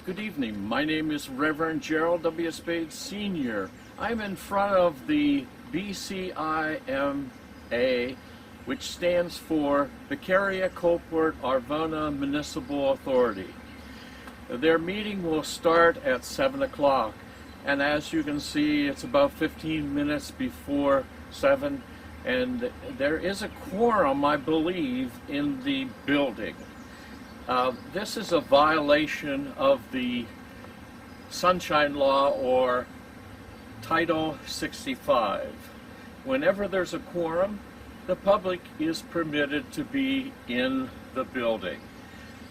Good evening. My name is Reverend Gerald W. Spade Sr. I'm in front of the Bcima, which stands for Beccaria, Coalport, Irvona Municipal Authority. Their meeting will start at 7 o'clock, and as you can see, it's about 15 minutes before 7, and there is a quorum, I believe, in the building. This is a violation of the Sunshine Law or Title 65. Whenever there's a quorum, the public is permitted to be in the building.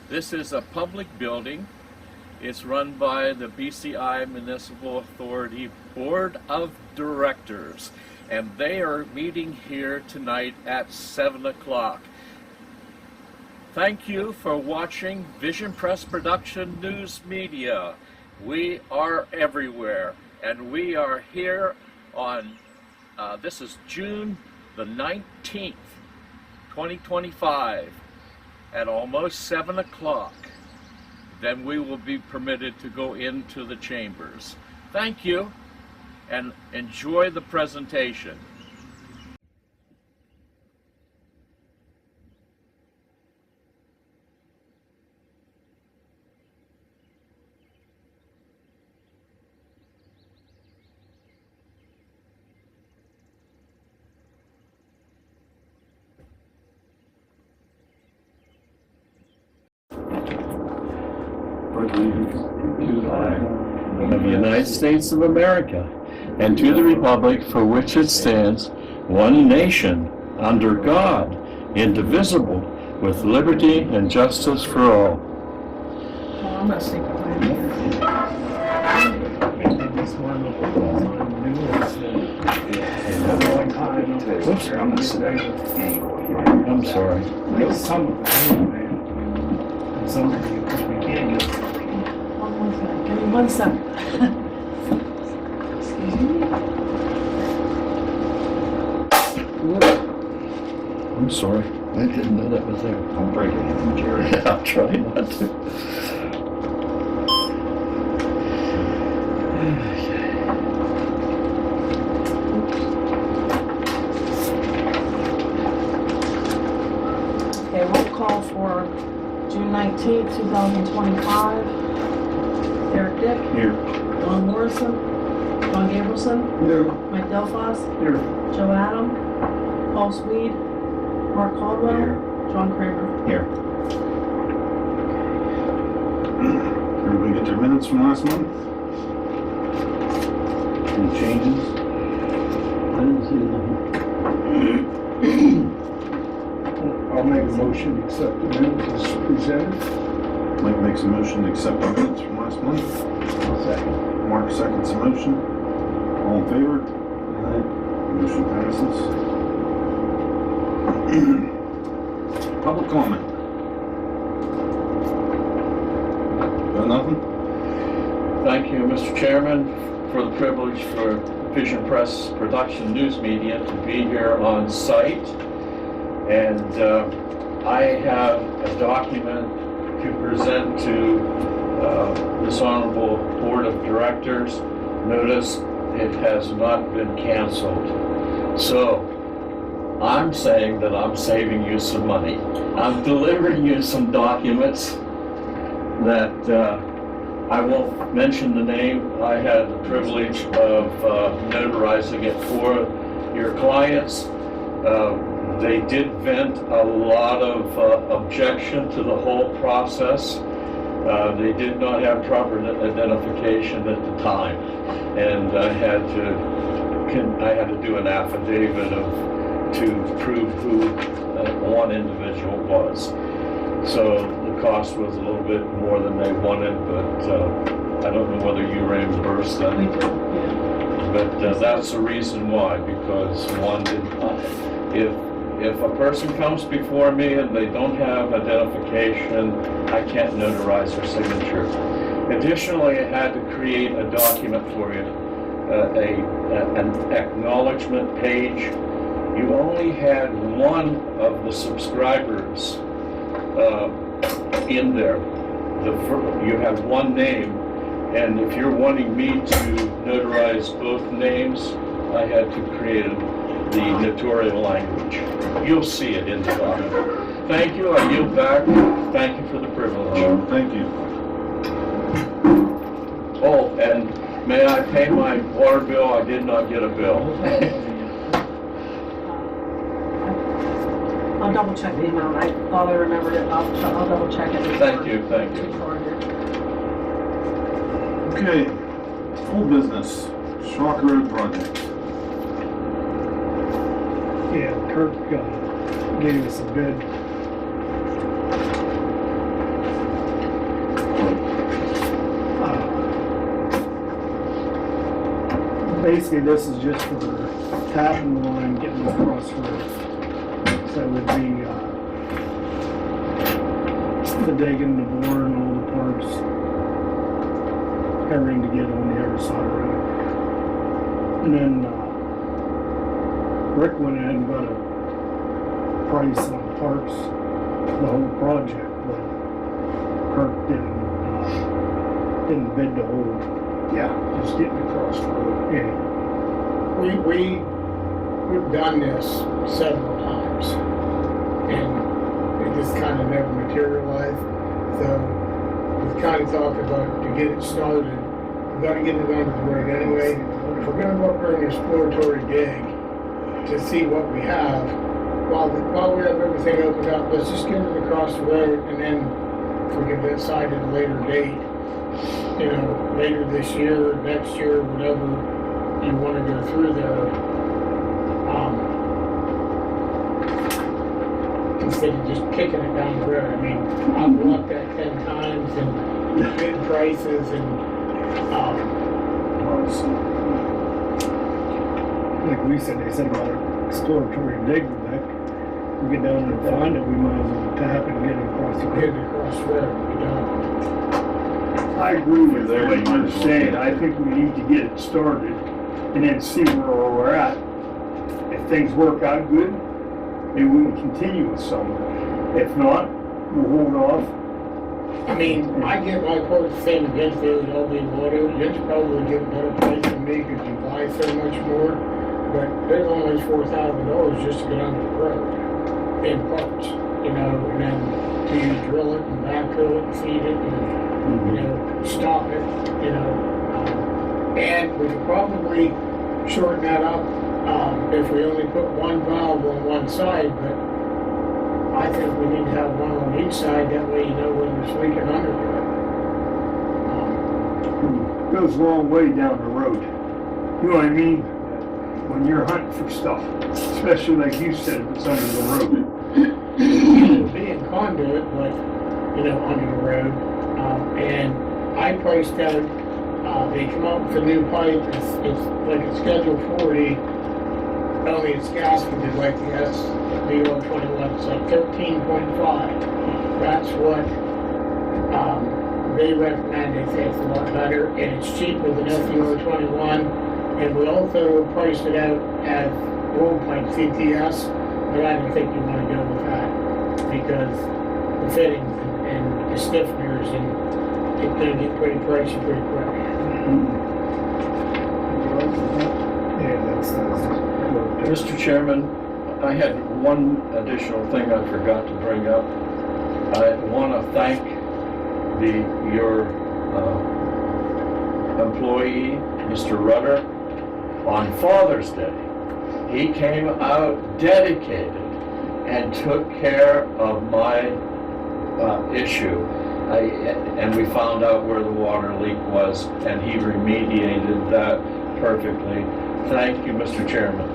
This is a public building. It's run by the BCI Municipal Authority Board of Directors, and they are meeting here tonight at 7 o'clock. Thank you for watching Vision Press Production News Media. We are everywhere, and we are here on, this is June the 19th, 2025, at almost 7 o'clock. Then we will be permitted to go into the chambers. Thank you, and enjoy the presentation. To the flag of the United States of America, and to the republic for which it stands, one nation, under God, indivisible, with liberty and justice for all. I'm not saying Oops, I'm sorry. Give me 1 second. Excuse me. I'm sorry. I didn't know that was there. I'm breaking it, Jerry. I'll try not to. Okay, roll call for June 19th, 2025. Eric Dick. Here. Don Morrison. John Gabrielson. Here. Mike Delphos. Here. Joe Adam. Paul Swede. Mark Caldwell. Here. John Kramer. Here. Everybody get their minutes from last month? Any changes? I didn't see nothing. I'll make a motion to accept the minutes as presented. Mike makes a motion to accept the minutes from last month. I'll second. Mark seconds the motion. All in favor? Motion passes. Public comment. Got nothing? Thank you, Mr. Chairman, for the privilege for Vision Press Production News Media to be here on site. And I have a document to present to this Honorable Board of Directors. Notice it has not been canceled. So I'm saying that I'm saving you some money. I'm delivering you some documents that I won't mention the name. I had the privilege of notarizing it for your clients. They did vent a lot of objection to the whole process. They did not have proper identification at the time, and I had to do an affidavit to prove who one individual was. So the cost was a little bit more than they wanted, but I don't know whether you reimbursed them. We do, yeah. But that's the reason why, because one did not. If a person comes before me and they don't have identification, I can't notarize their signature. Additionally, I had to create a document for you, an acknowledgement page. You only had one of the subscribers in there. you have one name, and if you're wanting me to notarize both names, I had to create the notarial language. You'll see it in the document. Thank you, I yield back. Thank you for the privilege. Thank you. Oh, and may I pay my water bill? I did not get a bill. I'll double check the amount. I thought I remembered it. I'll double check it. Thank you, thank you. Okay, full business, Shock Road project. Yeah, Kirk gave us a bid. Basically, this is just for tapping the line, getting across the road. So it would be, the digging, the boring, all the parts, everything to get on the other side of the road. And then, Rick went ahead and got a price on parts, the whole project, but Kirk didn't bid the whole, just getting across the road. Yeah. We've done this several times, and it just kind of never materialized. So we've kind of talked about to get it started, we've got to get it under the road anyway. If we're going to go up there and exploratory dig to see what we have, while we have everything opened up, let's just get it across the road, and then if we can decide at a later date, later this year, next year, whatever you want to go through there. Instead of just kicking it down the road. I mean, I've walked that 10 times and bid prices and, Like we said, they said about exploratory dig, back. We get down there and find it, we might as well tap it and get it across the get it road. across the road, I agree with what you're saying. I think we need to get it started and then see where we're at. If things work out good, maybe we can continue with some. If not, we'll hold off. I mean, I get my quote the same against the LD water. You'd probably get a better price than me because you buy so much more. But there's almost $4,000 just to get under the road in parts, and then to drill it and backfill it and feed it and, stop it, and we could probably shorten that up if we only put one valve on one side, but I think we need to have one on each side, that way you know when there's leaking under there. Goes a long way down the road. You know what I mean? When you're hunting for stuff, especially like you said, it's under the road. Being conduit, but, under the road, and I priced out, they come out with a new pipe, it's like a Schedule 40, only it's gasketed like the SBO21, it's like 13.5. That's what they recommend. They say it's a lot better, and it's cheaper than SBO21. And we also priced it out as roll pipe CTS, but I don't think you want to go with that because the fittings and the stiffeners, and it's going to get pretty pricey pretty quick. Yeah, that's Mr. Chairman, I had one additional thing I forgot to bring up. I want to thank your employee, Mr. Rudder, on Father's Day. He came out dedicated and took care of my issue. And we found out where the water leak was, and he remediated that perfectly. Thank you, Mr. Chairman.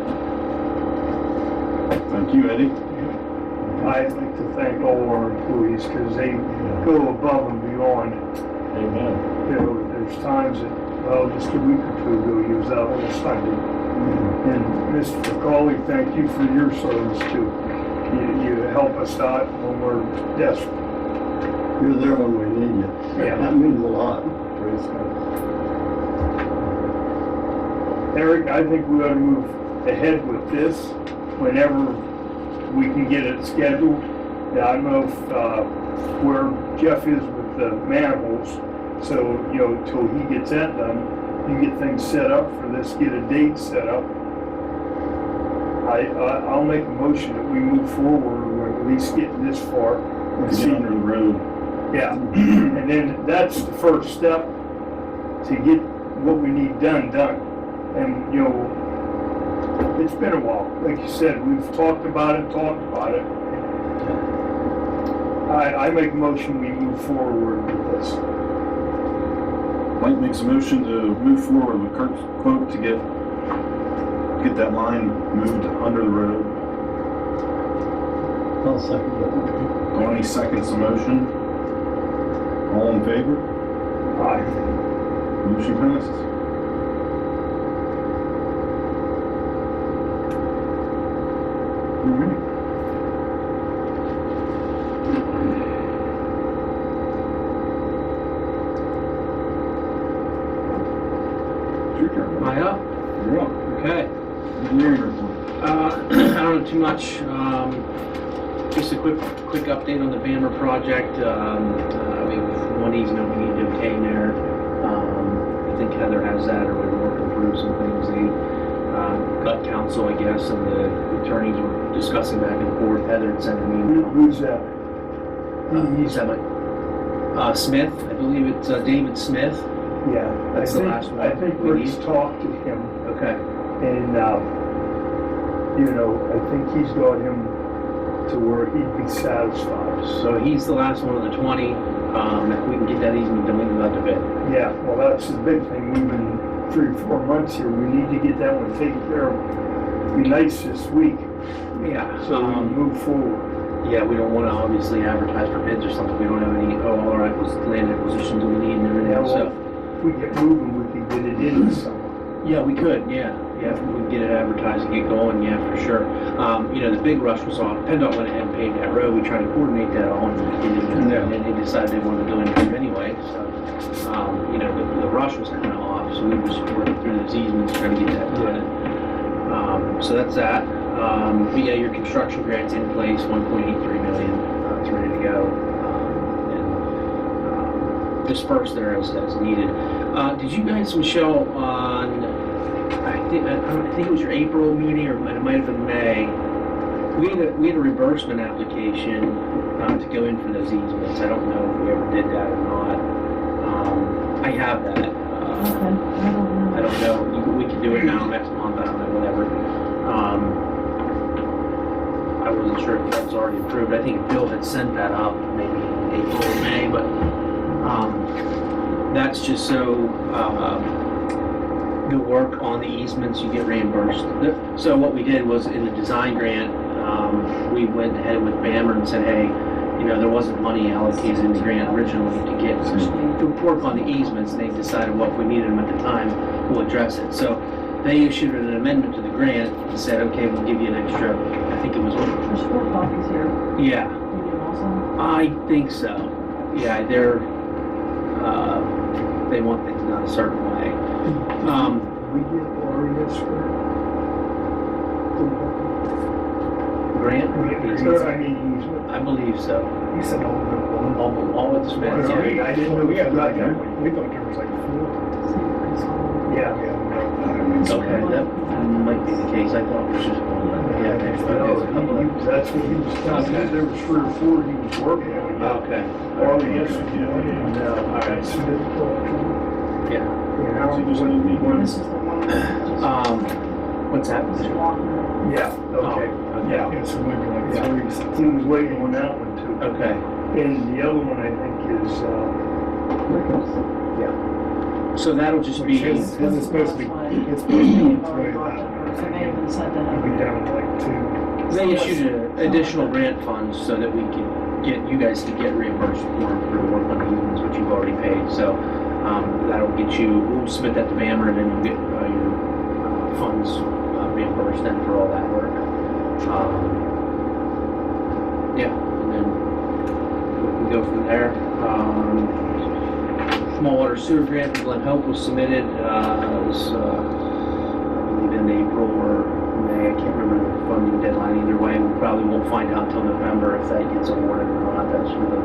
Thank you, Eddie. I'd like to thank all our employees because they go above and beyond. Amen. There's times that, just a week or two ago, he was out on a Sunday. And Mr. McCauley, thank you for your service too. You help us out when we're desperate. You're there when we need you. Yeah. That means a lot. Praise God. Eric, I think we ought to move ahead with this whenever we can get it scheduled. I don't know if, where Jeff is with with the manholes. So, you know, till he gets that done, you get things set up for this, get a date set up. I'll make a motion that we move forward, or at least get this far. And Get see, under the road. yeah, and then that's the first step to get what we need done. And, you know, it's been a while. Like you said, we've talked about it. I make a motion, we move forward with this. Mike makes a motion to move forward with Kurt's quote to get that line moved under the road. I'll second that. Tony seconds the motion. All in favor? Aye. Motion passes. All right. It's your turn. Am I up? You're up. Okay. Engineering report. I don't know too much. Just a quick update on the Bammer project. We have one easement we need to obtain there. I think Heather has that, or we're working through some things. The gut council, I guess, and the attorneys were discussing back and forth. Heather had sent me. Who's that? He's Smith. I believe it's David Smith. Yeah, That's the last one. I think we Rick's need. talked to him, Okay. and, you know, I think he's got him to where he'd be satisfied. So he's the last one of the 20. If we can get that easement done, we can let the bid. Yeah, well, that's the big thing. We've been 3 or 4 months here. We need to get that one taken care of. Be nice this week, Yeah. so we can move forward. Yeah, we don't want to obviously advertise for bids or something. We don't have any, all right, land acquisitions that we need and everything Yeah, else. well, So, if we get moving, we can get it in this summer. yeah, we could, yeah. Yeah, if we can get it advertised and get going, yeah, for sure. You know, the big rush was on, PennDOT went ahead and paved that road. We tried to coordinate that all and they decided they wanted to go into it anyway. So, you know, the rush was kind of off. So we were just working through those easements, trying to get that done. So that's that. But yeah, your construction grant's in place, 1.83 million. It's ready to go. And dispersed there as needed. Did you guys, Michelle, on I think it was your April meeting, or it might have been May. We had a reimbursement application to go in for those easements. I don't know if we ever did that or not. I have that. Okay, I I don't know. We can do it now, next month. I don't know, whatever. I wasn't sure if that was already approved. I think Bill had sent that up maybe in April or May, but that's just so the work on the easements, you get reimbursed. So what we did was in the design grant, we went ahead with Bammer and said, hey, you know, there wasn't money allocated in the grant originally to work on the easements, and they decided, well, if we needed them at the time, we'll address it. So they issued an amendment to the grant and said, okay, we'll give you an extra, I think it was, There's 4 copies here. yeah, You do also? I think so. Yeah, they want things done a certain way. We get RES Grant? I mean, easement. I believe so. You said all the one. All of the Smiths, Sorry, yeah. I didn't know we had that. We thought there was like 4. Yeah. Okay, that might be the case. I thought it was just one. Yeah, there's a couple of. That's what he was telling me. Okay. There was 3 or 4 he was working on. Okay. RES was one, and, All right. Smith talked to him. Yeah. And how, So you just need me. when, This is the one. What's that? Just walking. yeah, okay, yeah. Yeah, so maybe like Yeah. 3. He was waiting on that one too. Okay. And the other one I think is, So that'll just be. His is supposed to be, it's supposed to be 3 that. So they even said I'll be that. down like 2. They issued additional grant funds so that we can get, you guys can get reimbursed for the work on the easements, which you've already paid. So that'll get you, we'll submit that to Bammer, and then you'll get your funds reimbursed then for all that work. Yeah, and then we can go from there. Small water sewer grant for Glen Hope was submitted. It was, I believe, in April or May. I can't remember the funding deadline either way. We probably won't find out until November if that gets awarded or not. That's for the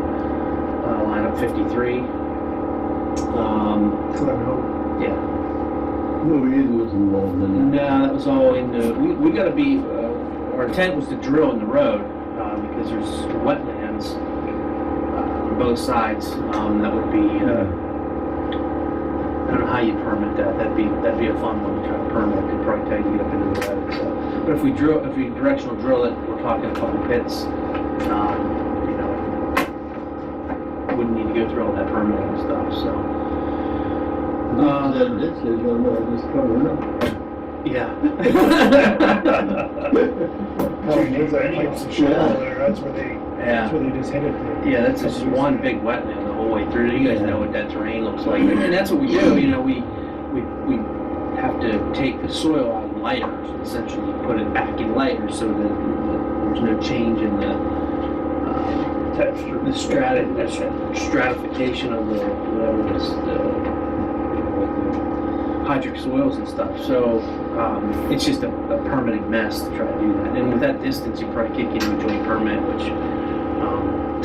line up 53. Glen Hope. Yeah. No easements involved in that. No, that was all in the, we gotta be, our intent was to drill in the road, because there's wetlands, on both sides, that would be, I don't know how you permit that, that'd be a fun one to try to permit, it'd probably take you to get up into the road, so. But if we directional drill it, we're talking a couple pits, you know, wouldn't need to go through all that permitting and stuff, so. That ditch is gonna just cover it up. Yeah. There's that pipes of shale there, that's where they just hit it. Yeah, that's just one big wetland the whole way through. You guys know what that terrain looks like. And that's what we do, you know, we have to take the soil out in layers, essentially put it back in layers so that there's no change in the Texture. the stratification of the, whatever it is, the hydric soils and stuff. So it's just a permitting mess to try to do that. And with that distance, you probably can't get into a joint permit, which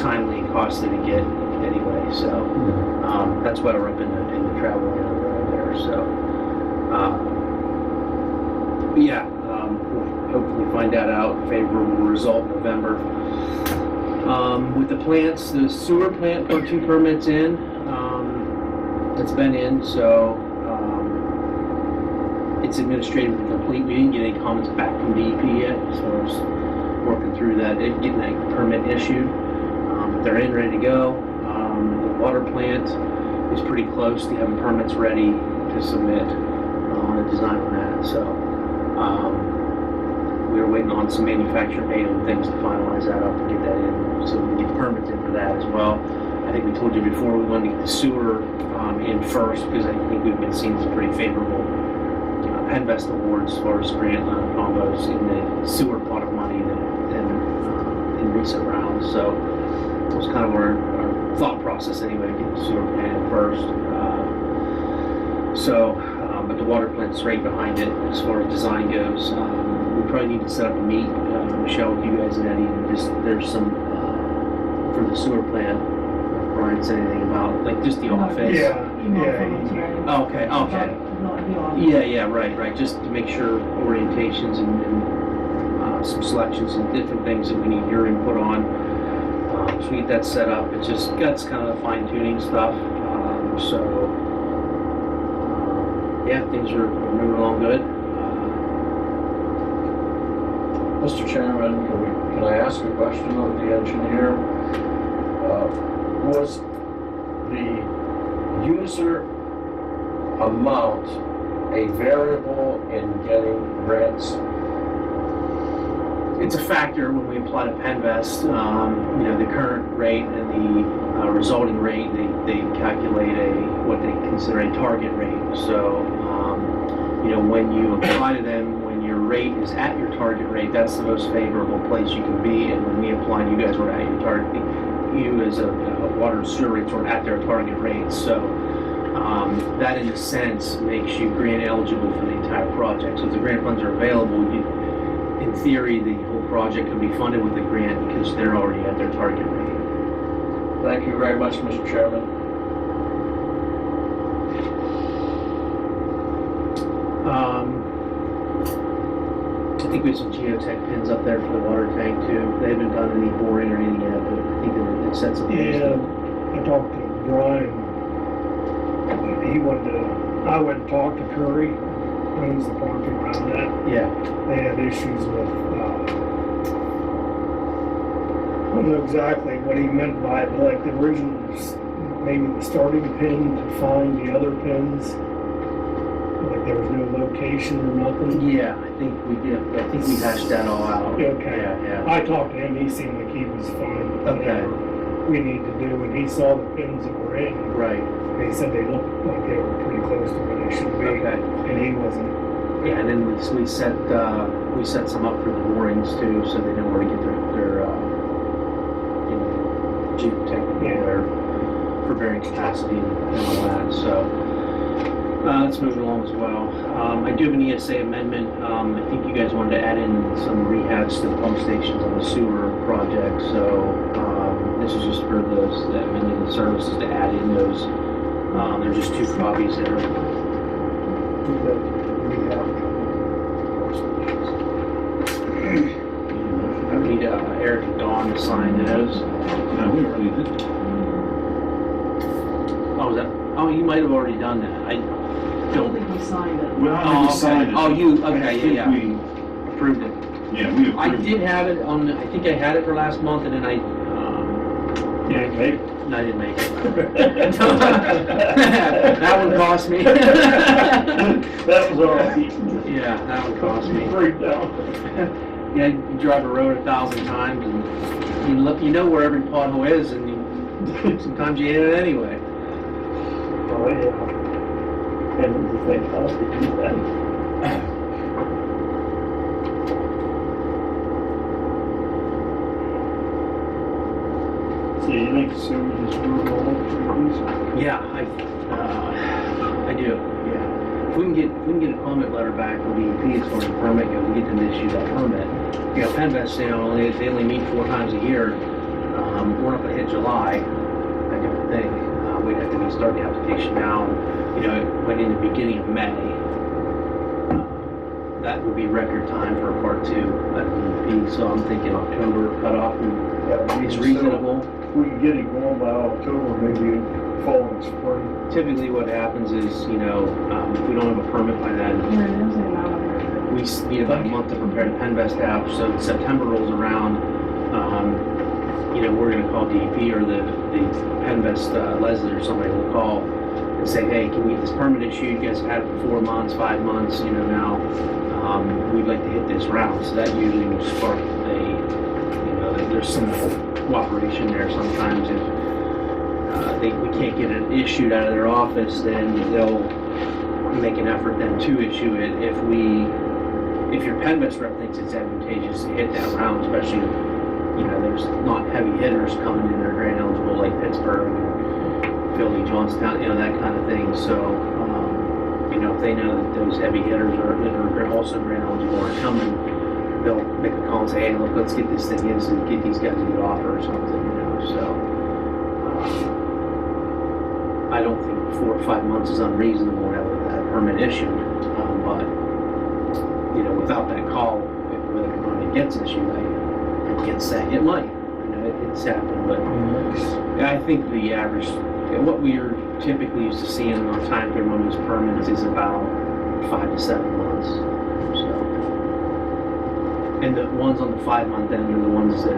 timely and costly to get anyway. So that's why we're up in the travel lane of the road there. So but yeah, we'll hopefully find that out. Favorable result in November. With the plants, the sewer plant put 2 permits in. That's been in, so it's administratively complete. We didn't get any comments back from DEP yet as far as working through that, getting that permit issued. They're in, ready to go. The water plant is pretty close to having permits ready to submit on a design on that. So we were waiting on some manufacturer data and things to finalize that up and get that in, so we can get the permits in for that as well. I think we told you before we wanted to get the sewer in first, because I think we've been seeing some pretty favorable Penvest awards as far as grant combos in the sewer pot of money in recent rounds. So it was kind of our thought process anyway, to get the sewer plant in first. But the water plant's right behind it as far as design goes. We probably need to set up a meet, Michelle, with you guys and Eddie, and just there's some for the sewer plant. Brian said anything about like just the office? Okay. Yeah, right. Just to make sure orientations and some selections and different things that we need your input on. So we get that set up. It's just that's kind of the fine tuning stuff. Yeah, things are moving along good. Mr. Chairman, can I ask a question of the engineer? Was the user amount a variable in getting grants? It's a factor when we apply to Penvest. The current rate and the resulting rate, they calculate what they consider a target rate. So, when you apply to them, when your rate is at your target rate, that's the most favorable place you can be. And when we applied, you guys were at your target. You as a water and sewer rates were at their target rates. So that, in a sense, makes you grant eligible for the entire project. So if the grant funds are available, in theory, the whole project can be funded with the grant because they're already at their target rate. Thank you very much, Mr. Chairman. I think we have some geotech pins up there for the water tank too. They haven't done any boring or anything yet, but I think they set some. Yeah, I talked to Brian. I went and talked to Curry, owns the property around that. Yeah. They had issues with, I don't know exactly what he meant by it, but like the original, maybe the starting pin to find the other pins. Like there was no location or nothing. Yeah, I think we hashed that all out. Okay. Yeah. I talked to him, he seemed like he was fine with whatever we need to do, and he saw the pins that were in. Right. And he said they looked like they were pretty close to where they should be. Okay. And he wasn't. Yeah, and then we set some up for the moorings too, so they know where to get their geotechnical for bearing capacity and all that. So that's moving along as well. I do have an ESA amendment. I think you guys wanted to add in some rehabs to the pump stations on the sewer project. So This is just for those that amending the services to add in those. There's just 2 copies there. I need Eric and Dawn to sign those. No, we already did. Oh, is that? Oh, you might have already done that. I I don't don't. think we signed it. Well, I Oh, already okay. signed it. Oh, you, I okay, think yeah. Approved it. Yeah, we approved. I did have it on, I think I had it for last month, and then Yeah, maybe. I didn't make it. That one cost me. That was all right. Yeah, that one cost me. Breakdown. Yeah, you drive a road 1,000 times, and you look, you know where every pothole is, and sometimes you hit it anyway. Oh, yeah. And the thing, how to do that. So you think so we just move on, please? Yeah, I do. Yeah, if we can get a comment letter back from DEP as far as the permit goes, we get them to issue that permit. You know, Penvest, they only meet 4 times a year. We're not gonna hit July, I don't think. We'd have to be starting the application now. You know, it went in the beginning of May. That would be record time for a part 2 at DEP. So I'm thinking October cutoff is reasonable. If we can get it going by October, maybe fall and spring. Typically what happens is, you know, if we don't have a permit by then, Here it is, and now I'm we need about a month to prepare the Penvest app. So September rolls around, you know, we're gonna call DEP or the Penvest Leslie or somebody will call and say, hey, can we get this permit issued? You guys have had it for 4 months, 5 months, you know, now, we'd like to hit this route. So that usually will spark a, you know, there's some cooperation there sometimes. If we can't get it issued out of their office, then they'll make an effort then to issue it. If your Penvest rep thinks it's advantageous to hit that round, especially, you know, there's not heavy hitters coming in that are grant eligible like Pittsburgh, Philly, Johnstown, you know, that kind of thing. So, you know, if they know that those heavy hitters are also grant eligible are coming, they'll make a call and say, hey, look, let's get this thing in so get these guys a good offer or something, you know. So, I don't think 4 or 5 months is unreasonable to have that permit issued, but, you know, without that call, whether the permit gets issued, I can't say. It might, you know, it's happened, but I think the average, what we are typically used to seeing on time frame on these permits is about 5 to 7 months, so. And the ones on the 5-month end are the ones that,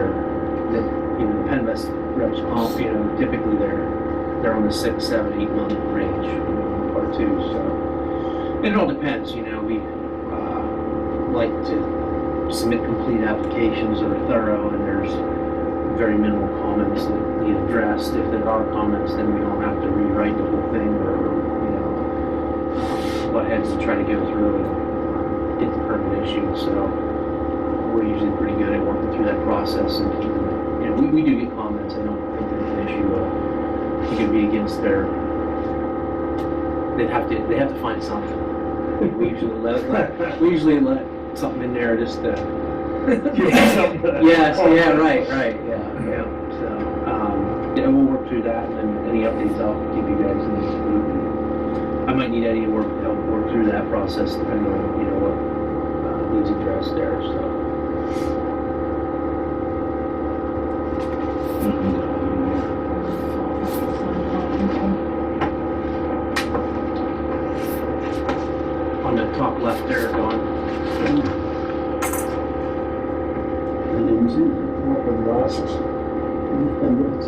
you know, the Penvest reps, you know, typically they're on the 6, 7, 8 month range, you know, part 2. So it all depends, you know. We like to submit complete applications that are thorough, and there's very minimal comments that need addressed. If there are comments, then we don't have to rewrite the whole thing, or you know, butt heads to try to go through and get the permit issued. So we're usually pretty good at working through that process, and you know, we do get comments. I don't think there's an issue. It could be against their. They have to find something. We usually let something in there just to. Yes, yeah, right, yeah. So, yeah, we'll work through that, and then any updates I'll give you guys in this loop. I might need Eddie to help work through that process depending on, you know, what needs addressed there, so. On the top left there, Dawn. I didn't see it. Open glasses. And that's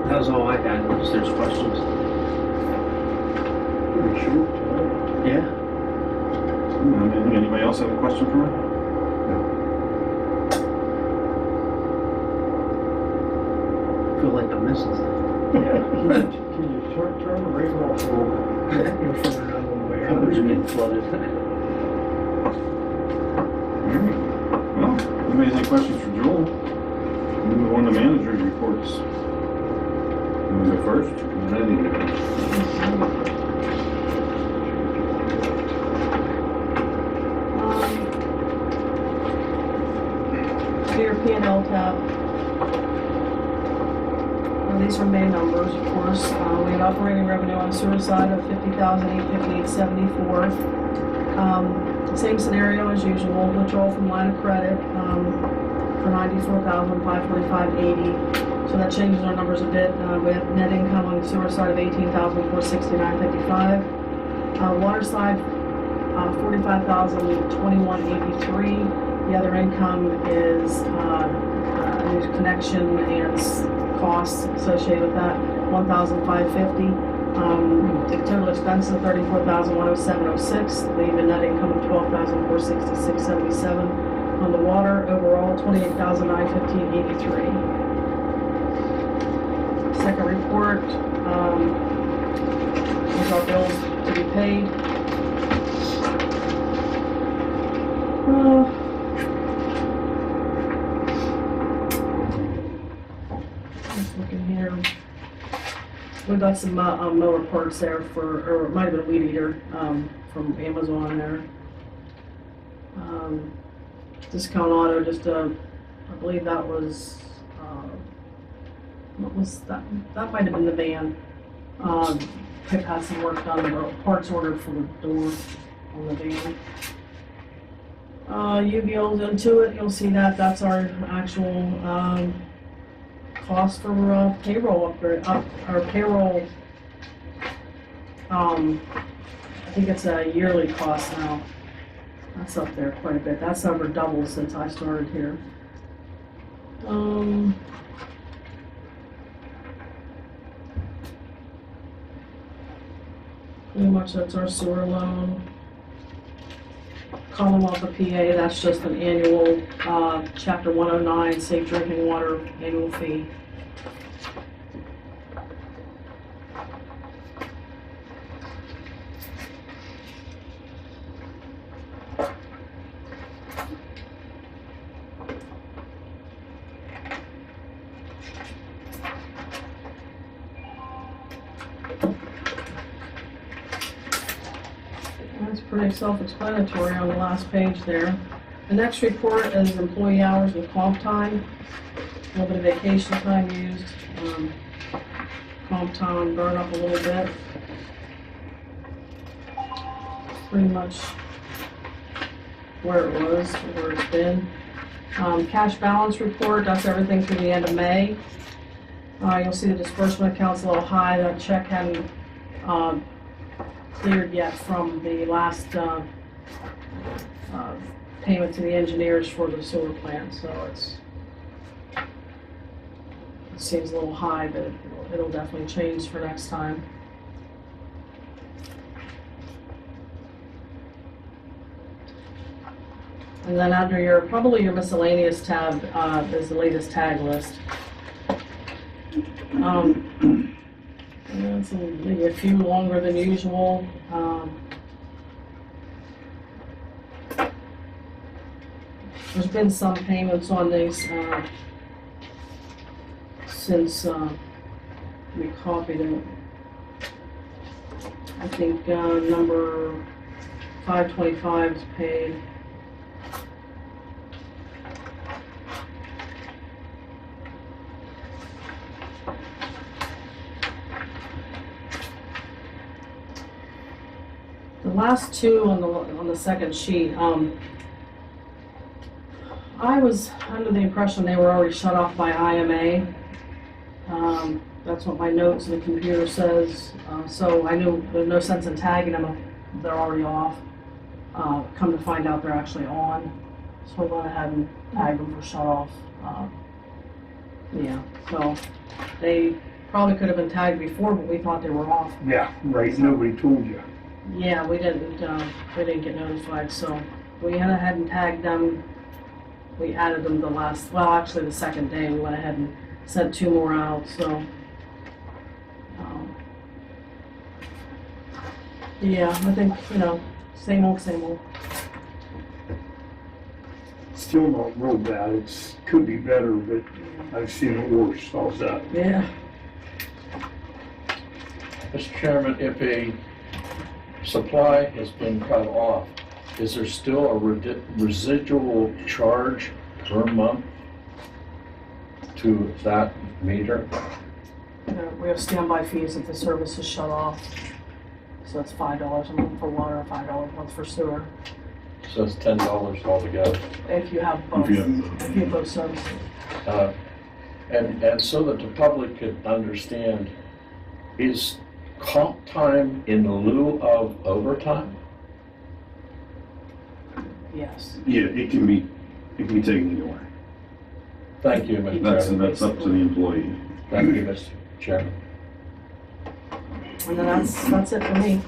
That was all I had, unless there's questions. Pretty short. Yeah. Anybody else have a question for me? Feel like I'm missing something. Yeah. Can you turn the radio off a little bit? You'll figure it out on the way out. Covers are getting flooded. Well, anybody has any questions for Joel? Move on to manager's reports. You want to go first? And then Eddie will go. P&L tab. These are main numbers, of course. We have operating revenue on the sewer side of $50,858.74. Same scenario as usual, withdrawal from line of credit for $94,545.80. So that changes our numbers a bit. We have net income on the sewer side of $18,469.55. Water side, $45,021.83. The other income is new connection and costs associated with that, $1,550. The total expenses of $34,107.06, leaving a net income of $12,466.77. On the water, overall, $28,915.83. Second report, here's our bills to be paid. Just looking here. We got some mower parts there or it might have been a weed eater from Amazon there. Discount auto, just I believe that was what was that? That might have been the van. Pip had some work done, the parts ordered for the door on the van. You go into it, you'll see that that's our actual cost for payroll upgrade, our payroll. I think it's a yearly cost now. That's up there quite a bit. That's over doubled since I started here. Pretty much that's our sewer loan. Commonwealth of PA, that's just an annual, Chapter 109, Safe Drinking Water annual fee. That's pretty self-explanatory on the last page there. The next report is employee hours and comp time. A little bit of vacation time used. Comp time burned up a little bit. Pretty much where it was, where it's been. Cash balance report, that's everything through the end of May. You'll see the disbursement account's a little high. That check hadn't cleared yet from the last payment to the engineers for the sewer plant, so it seems a little high, but it'll definitely change for next time. And then under probably your miscellaneous tab is the latest tag list. It's maybe a few longer than usual. There's been some payments on these since we copied it. I think number 525 is paid. The last two on the second sheet, I was under the impression they were already shut off by IMA. That's what my notes in the computer says. So I knew there's no sense in tagging them if they're already off. Come to find out they're actually on. So I went ahead and tagged them for shut off. Yeah, so they probably could have been tagged before, but we thought they were off. Yeah, right, nobody told you. Yeah, we didn't get notified, so we went ahead and tagged them. We added them actually the second day, we went ahead and sent 2 more out, so. Yeah, I think, same old, same old. Still not real bad, could be better, but I've seen it worse, how's that? Yeah. Mr. Chairman, if a supply has been cut off, is there still a residual charge per month to that meter? We have standby fees if the service is shut off. So it's $5 a month for water, $5 a month for sewer. So it's $10 altogether. If you have both, If you have both. if you have both services. And so that the public could understand, is comp time in lieu of overtime? Yes. Yeah, it can be taken either way. Thank you, Mr. Chairman. That's up to the employee. Thank you, Mr. Chairman. And then that's it for me.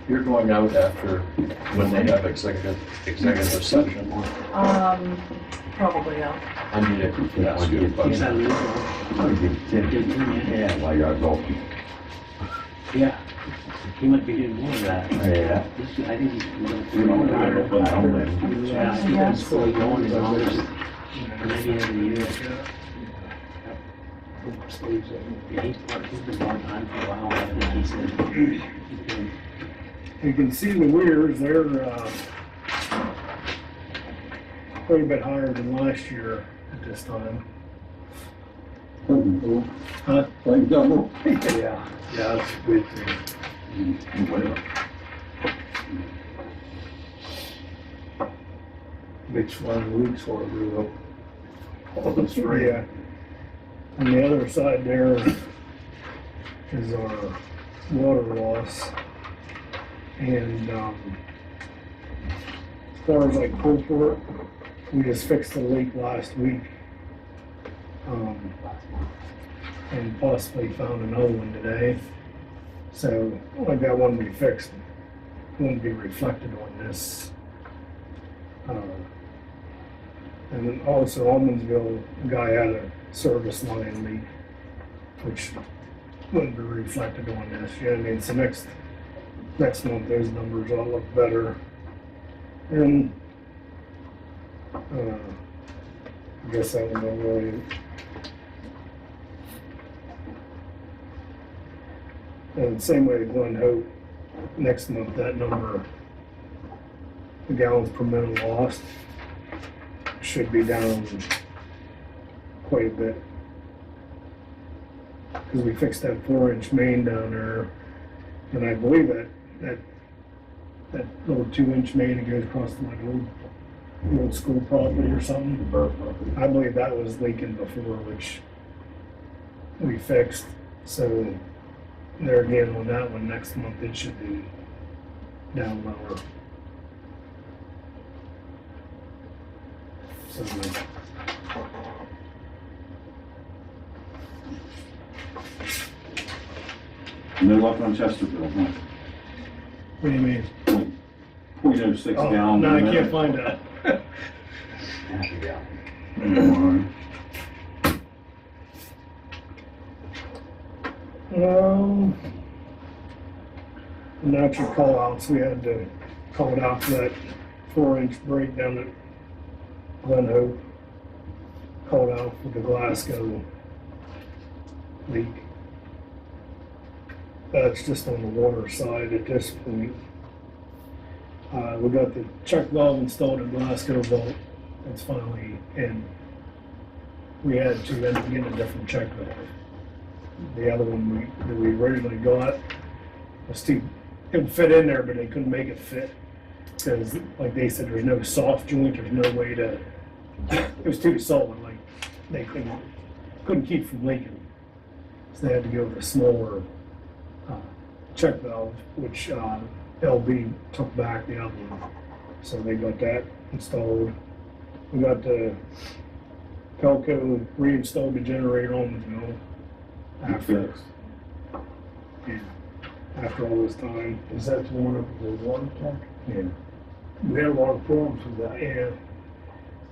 You're going out after, when they have executive session. Probably, yeah. I need to ask you a question. Yeah, like I go. Yeah, he might be doing more of that. Yeah. I think he's. You know, I don't put down there. Yeah, I think he's fully going in August. Maybe end of the year. Yeah, he's been part-time for a while, I think he said. You can see the weirs, they're, quite a bit higher than last year at this time. Huh? Like double. Yeah, that's a good thing. Makes 1 week's worth of real. That's right. Yeah. On the other side there is our water loss. And, as far as like Coalport, we just fixed the leak last week. And possibly found another one today. So, like that one we fixed won't be reflected on this. And then also Almondsville, a guy had a service line leak, which wouldn't be reflected on this. You know what I mean? So next month, those numbers all look better. And, I guess I don't know really. And same way Glen Hope, next month, that number, the gallons per minute lost, should be down quite a bit. Because we fixed that 4-inch main down there, and I believe that little 2-inch main that goes across the like old school property or something. I believe that was leaking before, which we fixed. So there again on that one, next month it should be down lower. So, No luck on Chesterfield, huh? what do you mean? 0.06 Oh, gallons. no, a I minute. can't find that. Half a gallon. Natural call outs, we had to call it out for that 4-inch break down at Glen Hope. Called out for the Glasgow leak. That's just on the water side at this point. We got the check valve installed at Glasgow vault. That's finally in. We had to end up getting a different check valve. The other one that we originally got was too, it would fit in there, but they couldn't make it fit. Because like they said, there's no soft joint, there's no way to, it was too solid, like they couldn't keep from leaking. So they had to go with a smaller check valve, which LB took back the other one. So they got that installed. We got the Pelco reinstalled the generator on the mill. After, yeah, after all this time. Is that the one up the water tank? Yeah. We had a lot of problems with that. Yeah.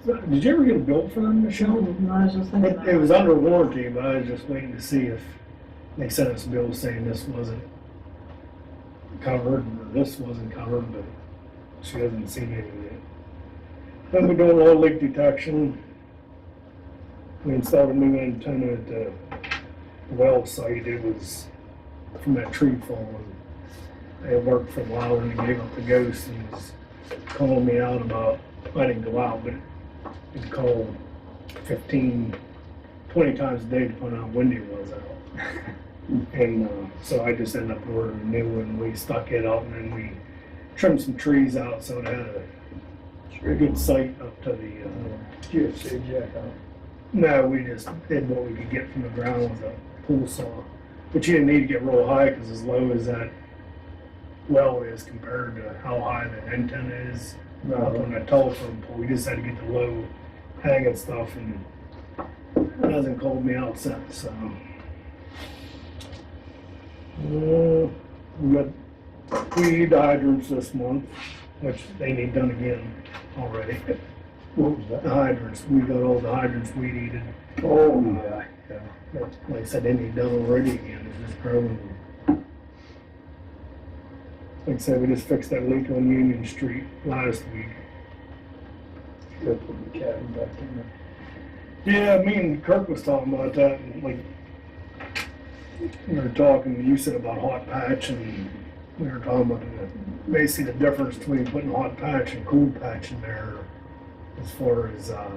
So, did you ever get a bill for them, Michelle? I was just thinking It was under warranty, but I was just waiting to see if they sent us a bill saying this wasn't covered, or this wasn't covered, but she hasn't seen anything yet. Then we're doing all leak detection. we installed a new antenna at the well site. It was from that tree falling. I had worked for a while and he gave up the ghost and was calling me out about, I didn't go out, but he'd call 15, 20 times a day depending on how windy it was out. And so I just ended up ordering a new one. We stuck it out and then we trimmed some trees out so it had a good sight up to the GFC jack out. no, we just did what we could get from the ground with a pool saw. But you didn't need to get real high because as low as that well is compared to how high the antenna is up on that telephone pole, we just had to get the low hanging stuff and it hasn't called me out since, so. We got weed hydrants this month, which they need done again already. What was that? The hydrants, we got all the hydrants weed eated. Oh, yeah. Yeah, but like I said, they need done already again, it's just growing. Like I said, we just fixed that leak on Union Street last week. Gotta put the cabin back in there. Yeah, me and Kirk was talking about that, and like, we were talking, you said about hot patch, and we were talking about basically the difference between putting hot patch and cool patch in there, as far as, I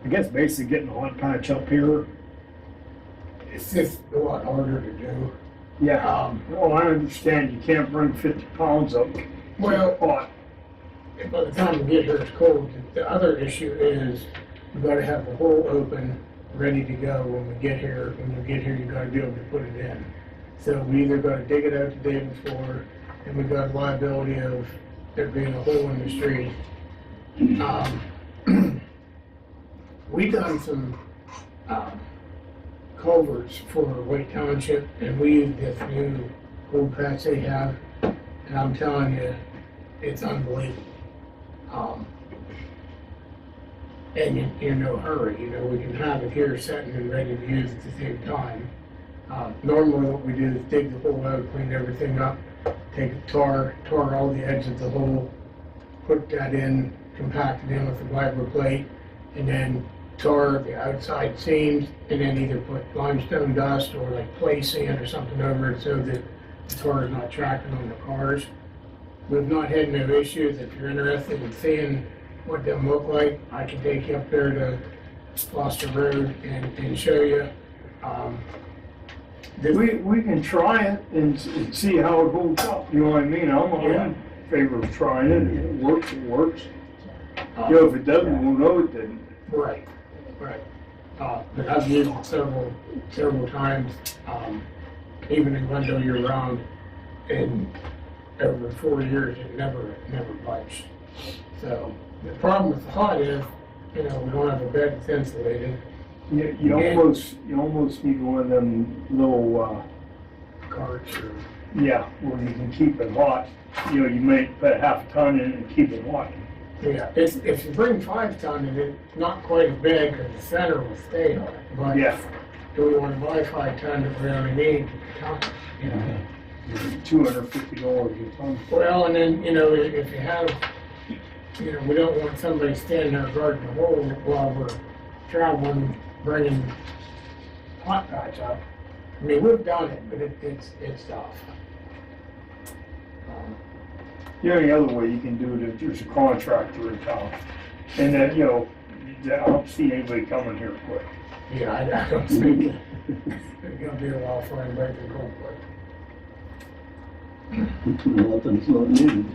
guess basically getting a hot patch up here. It's just a lot harder to do. Yeah, well, I understand you can't bring 50 pounds up. Well, Hot. by the time we get here, it's cold. The other issue is we gotta have the hole open, ready to go when we get here. When you get here, you gotta be able to put it in. So we either gotta dig it out the day before, and we got liability of there being a hole in the street. We done some, culverts for White Township, and we use this new old patch they have, and I'm telling you, it's unbelievable. And you're in no hurry, you know, we can have it here setting and ready to use at the same time. Normally what we do is dig the hole out, clean everything up, take the tar all the edges of the hole, put that in, compact it in with a fiber plate, and then tar the outside seams, and then either put limestone dust or like play sand or something over it so that the tar is not tracking on the cars. We've not had no issues. If you're interested in seeing what them look like, I can take you up there to Foster Road and show you. We can try it and see how it holds up, you know what I mean? I'm in favor of trying it. If it works, it works. You know, if it doesn't, we'll know it didn't. Right. But I've used it several times, even in Glendale year round, and over 4 years, it never budged. So, the problem with the hot is, you know, we don't have a bed that's insulated. You almost need one of them little, Carts or, yeah, where you can keep it hot. You know, you may put a half ton in and keep it hot. yeah, if you bring 5 ton in, it's not quite as bad because the center will stay on it. But Yeah. do we want to buy 5 ton if we only need a ton? You know? $250 a ton. Well, and then, you know, if you have, you know, we don't want somebody standing there guarding the hole while we're traveling, bringing hot patch up. I mean, we've done it, but it's tough. The only other way you can do it if there's a contractor in town. And then, you know, I don't see anybody coming here quick. Yeah, I don't think it's gonna be a while for anybody to go Nothing's not needed.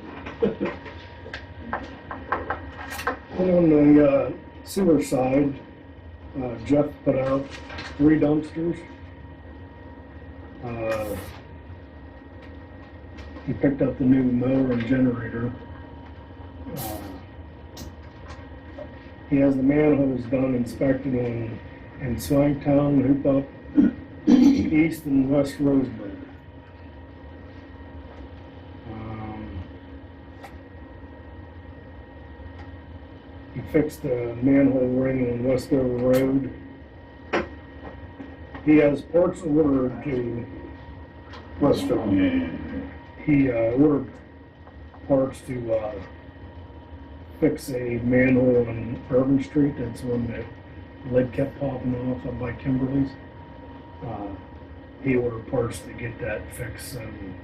On the sewer side, Jeff put out 3 dumpsters. He picked up the new mower and generator. He has the manholes done, inspected in Swanktown, Hoop Up, East and West Roseburg. He fixed the manhole ring on Westover Road. He has parts ordered to Westover. He ordered parts to fix a manhole on Irvon Street. That's one that lid kept popping off up by Kimberly's. He ordered parts to get that fixed, and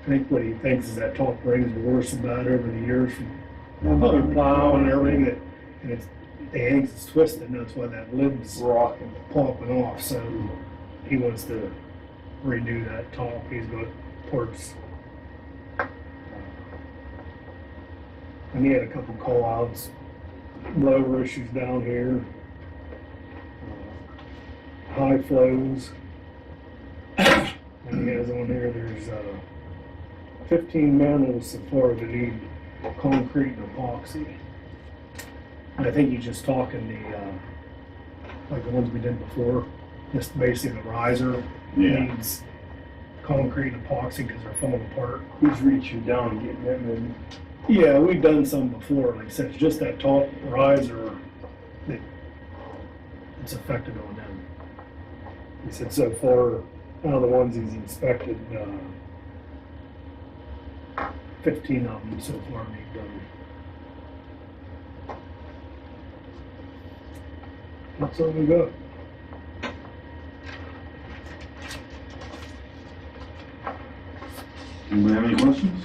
I think what he thinks is that top ring's worse about over the years from the plow and everything, and it's, the eggs is twisted, and that's why that lid's Rocking. popping off, so he wants to redo that top. He's got parts. And he had a couple call outs, blower issues down here, high flows. And he has on here, there's 15 manuals so far that need concrete and epoxy. And I think he's just talking the, like the ones we did before, just basically the riser needs concrete and epoxy because they're falling apart. Who's reaching down and getting them in? Yeah, we've done some before, like I said, it's just that top riser that it's affected on them. He said so far, out of the ones he's inspected, 15 of them so far need done. That's all we got. Anybody have any questions?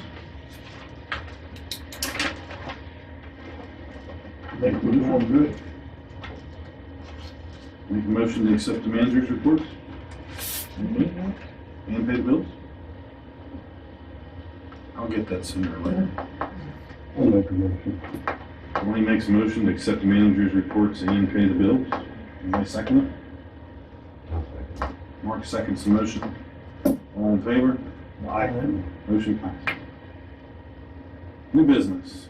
I think we're doing good. Make a motion to accept the manager's reports? And pay the bills? I'll get that sooner or later. I'll make a motion. Lonnie makes a motion to accept the manager's reports and pay the bills. Anybody second it? Mark seconds the motion. All in favor? Aye. Motion passed. New business.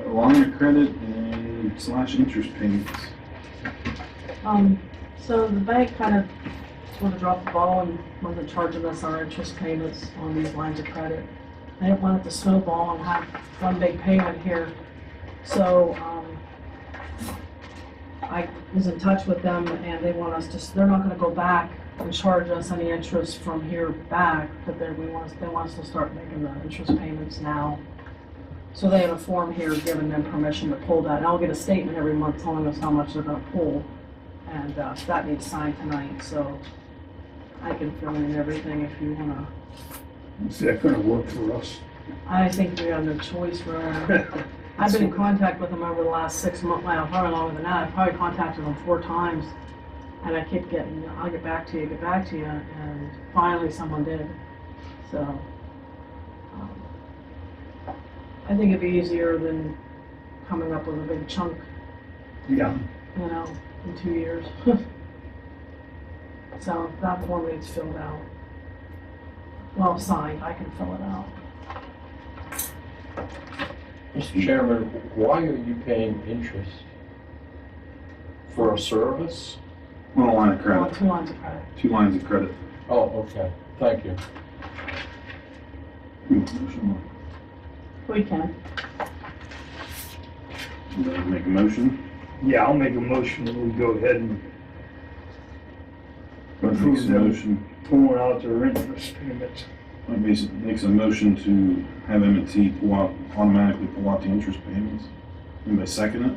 Line of credit and / interest payments. So the bank kind of sort of dropped the ball and wasn't charging us our interest payments on these lines of credit. They didn't want it to snowball and have one big payment here. So, I was in touch with them and they want us to, they're not gonna go back and charge us any interest from here back, but they want us to start making the interest payments now. So they have a form here giving them permission to pull that. And I'll get a statement every month telling us how much they're gonna pull. And that needs signed tonight, so I can fill in everything if you wanna. Is that gonna work for us? I think we have no choice really. I've been in contact with them over the last 6 months, well, probably longer than that. I've probably contacted them 4 times. And I kept getting, I'll get back to you, and finally someone did. So, I think it'd be easier than coming up with a big chunk, Yeah. you know, in 2 years. So that form needs filled out. Well, signed, I can fill it out. Mr. Chairman, why are you paying interest? For a service? One line of Well, credit, 2 lines of credit. 2 lines of credit. Oh, okay, thank you. We can. Make a motion. Yeah, I'll make a motion that we go ahead and Makes a motion. pull out their interest payments. Makes a motion to have M&T automatically pull out the interest payments. Anybody second it?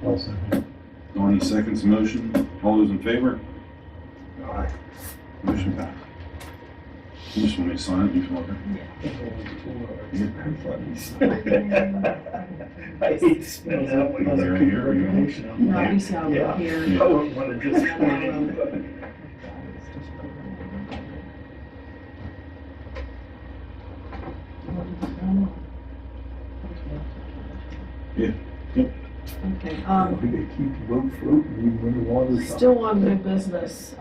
I'll second. Donnie seconds the motion. All those in favor? Aye. Motion passed. You just want me to sign it, you want I hate to spend that way. Is there a here or you want? No, you see how Yeah. we're here. Yeah. I wouldn't wanna disappoint anybody. Yeah. Okay, They keep the boat floating even when the water's up. still on new business,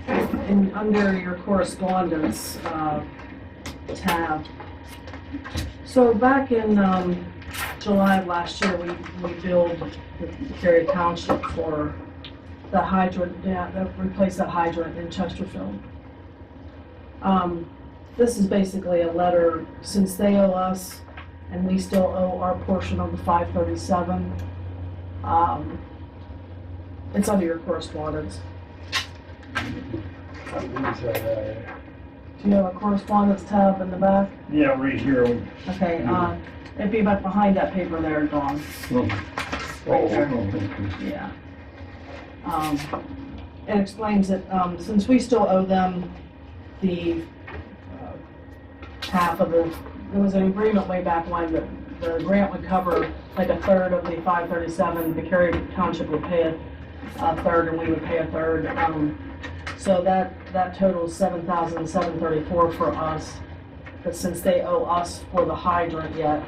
and under your correspondence, tab. So back in, July of last year, we billed the Beccaria Township for the hydrant, replace that hydrant in Chesterfield. This is basically a letter, since they owe us and we still owe our portion of the 537. It's under your correspondence. Do you have a correspondence tab in the back? Yeah, right here. Okay, it'd be back behind that paper there, Dawn. Oh, Right there. okay. Yeah. It explains that, since we still owe them the, half of there was an agreement way back when that the grant would cover like a third of the 537, Beccaria Township would pay a third and we would pay a third. So that totals $7,734 for us. But since they owe us for the hydrant yet,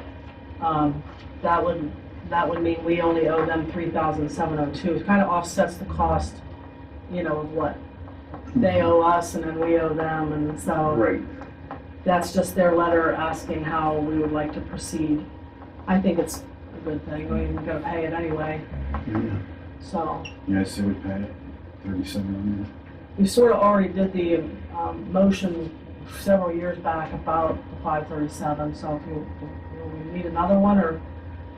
that would mean we only owe them $3,702. It kind of offsets the cost, of what they owe us and then we owe them, and so Right. that's just their letter asking how we would like to proceed. I think it's a good thing. We're gonna pay it anyway, Yeah. so. Yeah, I say we pay it, 37. We sort of already did the motion several years back about the 537, so if you need another one, or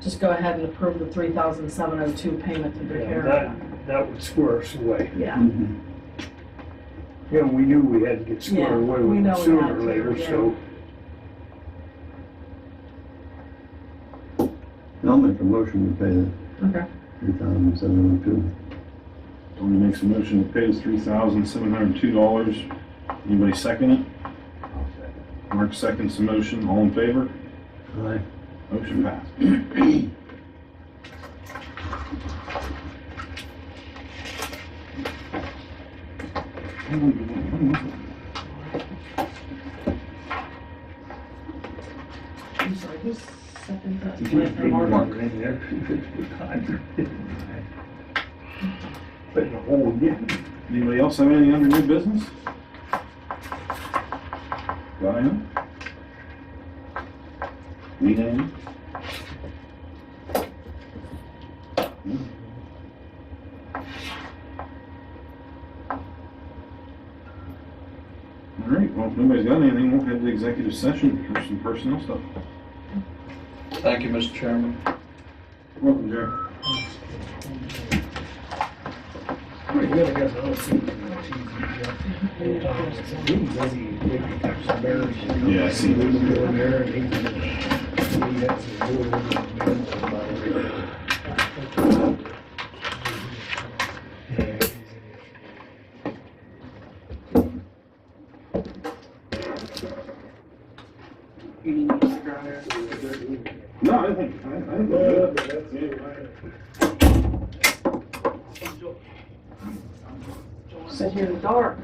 just go ahead and approve the $3,702 payment to Yeah, Beccaria. that would square us away. Yeah, Yeah, we knew we had to get squared Yeah, away we with know it we sooner had or to, later, yeah. so. I'll make a motion to pay the okay. $3,702. Tony makes a motion to pay us $3,702. Anybody second it? Mark seconds the motion. All in favor? Aye. Motion passed. I'm sorry, who's second that? Mark. Put in a hole again. Anybody else have anything under new business? Ryan? Need any? All right, well, if nobody's got anything, we'll head to executive session for some personnel stuff. Thank you, Mr. Chairman. Welcome, Jerry. Pretty good, I guess, I don't see. Yeah, I see. No, I think that's it. Sit here in the dark.